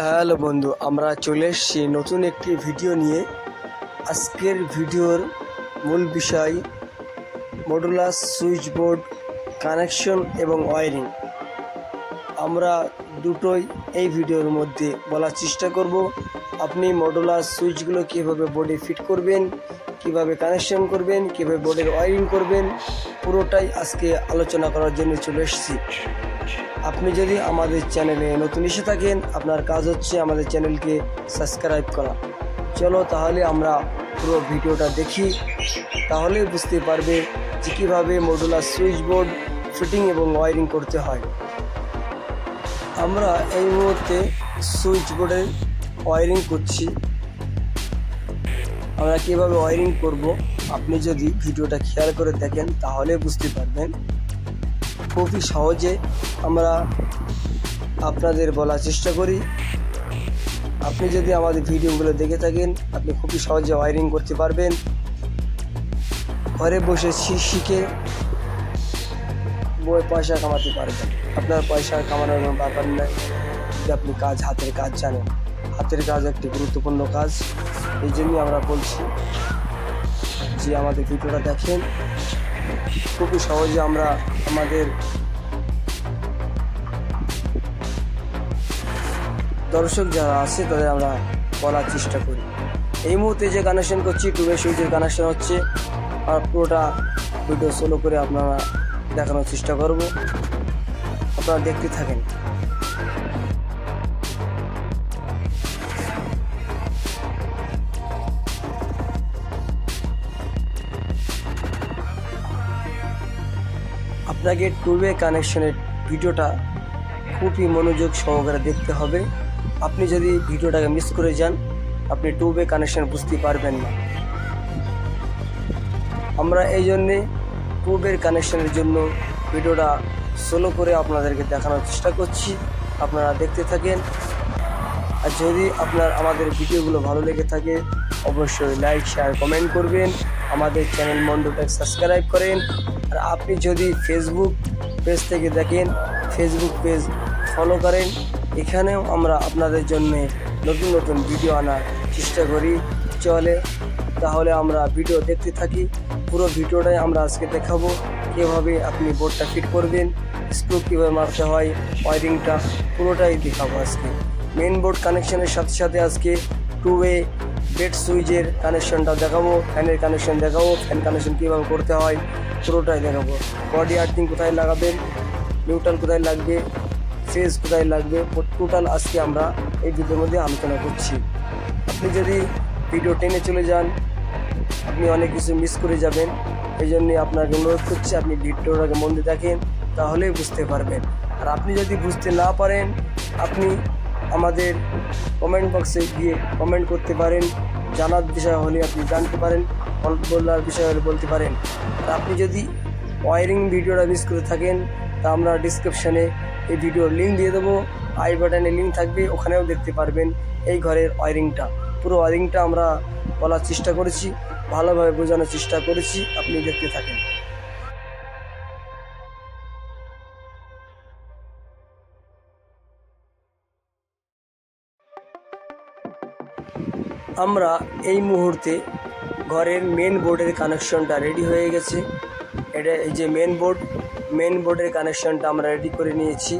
Hello বন্ধু, আমরা চলে এসেছি নতুন একটি ভিডিও নিয়ে। আজকের ভিডিওর মূল বিষয় মডুলার সুইচ বোর্ড কানেকশন এবং ওয়্যারিং। আমরা দুটোই এই ভিডিওর মধ্যে বলার চেষ্টা করব। আপনি মডুলার সুইচগুলো কীভাবে বোর্ডে ফিট করবেন, কিভাবে কানেকশন করবেন, কীভাবে বোর্ডের ওয়্যারিং করবেন, পুরোটাই আজকে আলোচনা করার জন্য চলে এসেছি। আপনি যদি আমাদের চ্যানেলে নতুন এসে থাকেন, আপনার কাজ হচ্ছে আমাদের চ্যানেলকে সাবস্ক্রাইব করা। চলো তাহলে আমরা পুরো ভিডিওটা দেখি, তাহলে বুঝতে পারবে যে কীভাবে মডুলার সুইচ বোর্ড ফিটিং এবং ওয়্যারিং করতে হয়। আমরা এই মুহূর্তে সুইচ বোর্ডের ওয়্যারিং করছি। আমরা কীভাবে ওয়্যারিং করব আপনি যদি ভিডিওটা খেয়াল করে দেখেন তাহলে বুঝতে পারবেন। খুবই সহজে আমরা আপনাদের বলার চেষ্টা করি। আপনি যদি আমাদের ভিডিওগুলো দেখে থাকেন, আপনি খুবই সহজে ওয়্যারিং করতে পারবেন। ঘরে বসে শিখে পয়সা কামাতে পারবেন। আপনার পয়সা কামানোর কোনো ব্যাপার নেই যদি আপনি হাতের কাজ জানেন। হাতের কাজ একটি গুরুত্বপূর্ণ কাজ, এই জন্যই আমরা বলছি যে আমাদের ভিডিওটা দেখেন। খুবই সহজে আমরা আমাদের দর্শক যারা আছে তাদের আমরা বলার চেষ্টা করি। এই মুহূর্তে যে কানেকশন করছি টুবে সুইচের কানেকশন হচ্ছে, আর পুরোটা ভিডিও সোলো করে আপনারা দেখানোর চেষ্টা করব। আপনারা দেখতে থাকেন। আপনাকে টুবে কানেকশনের ভিডিওটা খুবই মনোযোগ সহকারে দেখতে হবে। আপনি যদি ভিডিওটাকে মিস করে যান, আপনি টুবে কানেকশন বুঝতে পারবেন না। আমরা এই জন্যে টুবের কানেকশনের জন্য ভিডিওটা সোলো করে আপনাদেরকে দেখানোর চেষ্টা করছি। আপনারা দেখতে থাকেন। আর যদি আপনার আমাদের ভিডিওগুলো ভালো লেগে থাকে অবশ্যই লাইক, শেয়ার, কমেন্ট করবেন। আমাদের চ্যানেল মন্ডুটেক সাবস্ক্রাইব করেন। আর আপনি যদি ফেসবুক পেজ থেকে দেখেন, ফেসবুক পেজ ফলো করেন। এখানেও আমরা আপনাদের জন্য নতুন নতুন ভিডিও আনার চেষ্টা করি। চলে তাহলে আমরা ভিডিও দেখতে থাকি। পুরো ভিডিওটাই আমরা আজকে দেখাবো কীভাবে আপনি বোর্ডটা ফিট করবেন, স্ক্রু কীভাবে মারতে হয়, ওয়্যারিংটা পুরোটাই দেখাবো আজকে। মেন বোর্ড কানেকশনের সাথে সাথে আজকে টুবে বেড সুইচের কানেকশনটা দেখাবো, ফ্যানের কানেকশন দেখাবো, ফ্যান কানেকশন কীভাবে করতে হয় পুরোটাই দেখাবো। বডি আর্থিং কোথায় লাগাবেন, নিউট্রাল কোথায় লাগবে, ফেজ কোথায় লাগবে, টোটাল আজকে আমরা এই ভিডিওর মধ্যে আলোচনা করছি। আপনি যদি ভিডিও টেনে চলে যান, আপনি অনেক কিছু মিস করে যাবেন। এই জন্যে আপনাকে অনুরোধ করছি আপনি ভিডিওটাকে মন দিয়ে দেখেন, তাহলেই বুঝতে পারবেন। আর আপনি যদি বুঝতে না পারেন, আপনি আমাদের কমেন্ট বক্সে গিয়ে কমেন্ট করতে পারেন। জানার বিষয় হলে আপনি জানতে পারেন, বলার বিষয় হলে বলতে পারেন। আর আপনি যদি ওয়্যারিং ভিডিওটা মিস করে থাকেন, তা আমরা ডিসক্রিপশানে এই ভিডিওর লিঙ্ক দিয়ে দেবো, আই বাটনে লিঙ্ক থাকবে, ওখানেও দেখতে পারবেন এই ঘরের ওয়্যারিংটা। পুরো ওয়্যারিংটা আমরা বলার চেষ্টা করেছি, ভালোভাবে বোঝানোর চেষ্টা করেছি। আপনি দেখতে থাকেন। আমরা এই মুহূর্তে ঘরের মেন বোর্ডের কানেকশনটা রেডি হয়ে গেছে। এটা এই যে মেন বোর্ডের কানেকশনটা আমরা রেডি করে নিয়েছি।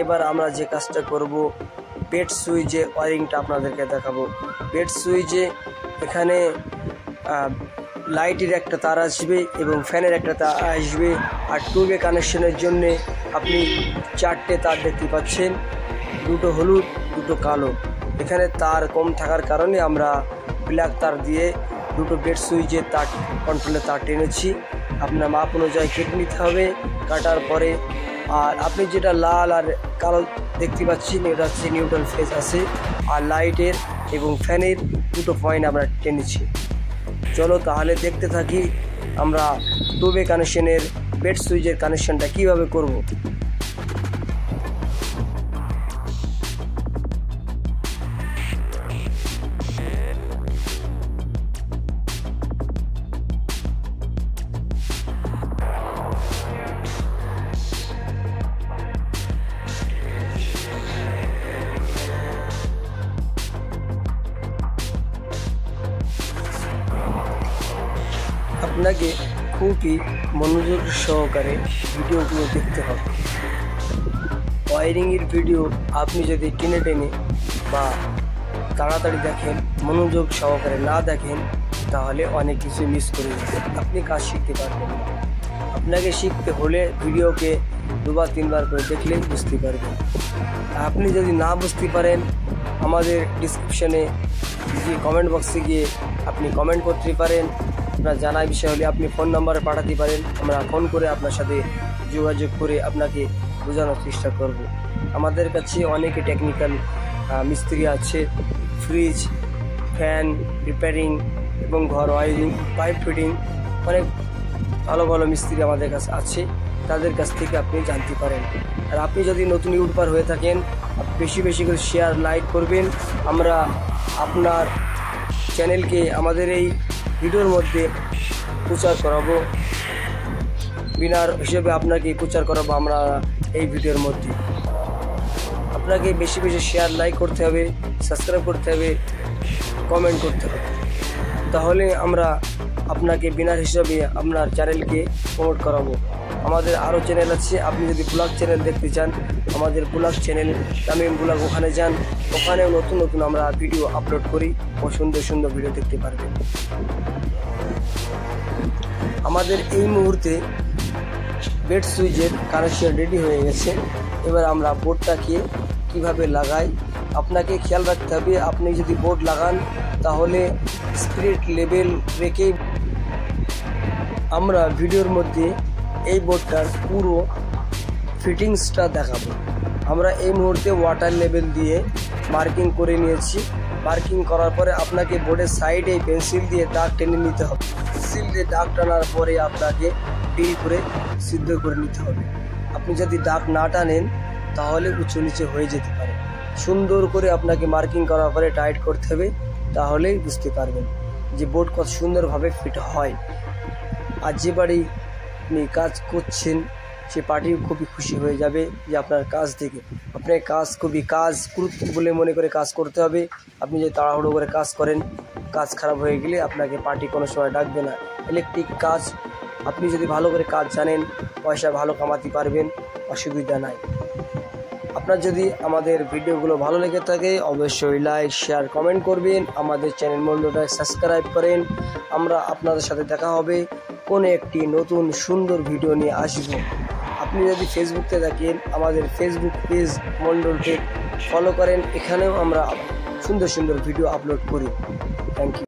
এবার আমরা যে কাজটা করব, বেড সুইচের ওয়্যারিংটা আপনাদেরকে দেখাবো। বেড সুইচে এখানে লাইটের একটা তার আসবে এবং ফ্যানের একটা তার আসবে। আর টুবে কানেকশনের জন্য আপনি 4টে তার দেখতে পাচ্ছেন, দুটো হলুদ, দুটো কালো। এখানে তার কম থাকার কারণে আমরা ব্ল্যাক তার দিয়ে দুটো বেড সুইচের তার কন্ট্রোলের তার টেনেছি। আপনার মাপ অনুযায়ী কেটে নিতে হবে কাটার পরে। আর আপনি যেটা লাল আর কালো দেখতে পাচ্ছেন, এটা হচ্ছে নিউট্রাল ফেজ আছে। আর লাইটের এবং ফ্যানের দুটো পয়েন্ট আমরা টেনেছি। চলো তাহলে দেখতে থাকি আমরা টুবে কানেকশনের বেড সুইচের কানেকশনটা কীভাবে করব। আপনাকে খুবই মনোযোগ সহকারে ভিডিওগুলো দেখতে হবে। ওয়ারিংয়ের ভিডিও আপনি যদি টেনে টেনে বা তাড়াতাড়ি দেখেন, মনোযোগ সহকারে না দেখেন, তাহলে অনেক কিছু মিস করে যাবেন, আপনি কাজ শিখতে পারবেন না। আপনাকে শিখতে হলে ভিডিওকে 2 বা 3 বার করে দেখলেই বুঝতে পারবেন। আপনি যদি না বুঝতে পারেন, আমাদের ডিসক্রিপশানে গিয়ে কমেন্ট বক্সে গিয়ে আপনি কমেন্ট করতে পারেন। আপনার জানার বিষয় হলে আপনি ফোন নাম্বারে পাঠাতে পারেন, আমরা ফোন করে আপনার সাথে যোগাযোগ করে আপনাকে বোঝানোর চেষ্টা করব। আমাদের কাছে অনেকে টেকনিক্যাল মিস্ত্রি আছে, ফ্রিজ, ফ্যান রিপেয়ারিং এবং ঘর ওয়ারিং, পাইপ ফিটিং, অনেক ভালো ভালো মিস্ত্রি আমাদের কাছে আছে, তাদের কাছ থেকে আপনি জানতে পারেন। আর আপনি যদি নতুন ইউটিউবার হয়ে থাকেন, বেশি বেশি করে শেয়ার লাইক করবেন। আমরা আপনার চ্যানেলকে আমাদের এই ভিডিওর মধ্যে প্রচার করাবো, বিনার হিসেবে আপনাকে প্রচার করাবো আমরা এই ভিডিওর মধ্যে। আপনাকে বেশি বেশি শেয়ার লাইক করতে হবে, সাবস্ক্রাইব করতে হবে, কমেন্ট করতে হবে, তাহলে আমরা আপনাকে বিনার হিসাবে আপনার চ্যানেলকে প্রমোট করাবো। আমাদের আরও চ্যানেল আছে, আপনি যদি ব্লগ চ্যানেল দেখতে চান, আমাদের ব্লগ চ্যানেল তামিম ব্লগ, ওখানে যান, ওখানেও নতুন নতুন আমরা ভিডিও আপলোড করি ও সুন্দর সুন্দর ভিডিও দেখতে পারবেন। আমাদের এই মুহূর্তে বেড সুইচের কানেকশন রেডি হয়ে গেছে। এবার আমরা বোর্ডটাকে কিভাবে লাগাই আপনাকে খেয়াল রাখতে হবে। আপনি যদি বোর্ড লাগান তাহলে স্পিরিট লেভেল রেখেই আমরা ভিডিওর মধ্যে এই বোর্ডটার পুরো ফিটিংসটা দেখাবো। আমরা এই মুহূর্তে ওয়াটার লেভেল দিয়ে মার্কিং করে নিয়েছি। মার্কিং করার পরে আপনাকে বোর্ডের সাইডে পেন্সিল দিয়ে দাগ টেনে নিতে হবে। পেন্সিল দিয়ে দাগ টানার পরে আপনাকে ডিল করে সিদ্ধ করে নিতে হবে। আপনি যদি দাগ না টানেন তাহলে উঁচু নিচে হয়ে যেতে পারে। সুন্দর করে আপনাকে মার্কিং করার পরে টাইট করতে হবে, তাহলেই বুঝতে পারবেন যে বোর্ড কত সুন্দরভাবে ফিট হয়। আর যে বাড়ি আপনি কাজ করছেন সে পার্টি খুবই খুশি হয়ে যাবে যে আপনার কাজ থেকে। আপনার কাজ খুবই গুরুত্ব বলে মনে করে কাজ করতে হবে। আপনি যদি তাড়াহুড়ো করে কাজ করেন, কাজ খারাপ হয়ে গেলে আপনাকে পার্টি কোনো সময় ডাকবে না। ইলেকট্রিক কাজ আপনি যদি ভালো করে কাজ জানেন, পয়সা ভালো কামাতে পারবেন, অসুবিধা নাই। আপনার যদি আমাদের ভিডিওগুলো ভালো লেগে থাকে অবশ্যই লাইক, শেয়ার, কমেন্ট করবেন। আমাদের চ্যানেল মন্ডলটা সাবস্ক্রাইব করেন। আমরা আপনাদের সাথে দেখা হবে কোনো একটি নতুন সুন্দর ভিডিও নিয়ে আসবো। আপনি যদি ফেসবুকতে দেখেন, আমাদের ফেসবুক পেজ মন্ডলকে ফলো করেন, এখানেও আমরা সুন্দর সুন্দর ভিডিও আপলোড করি। Thank you.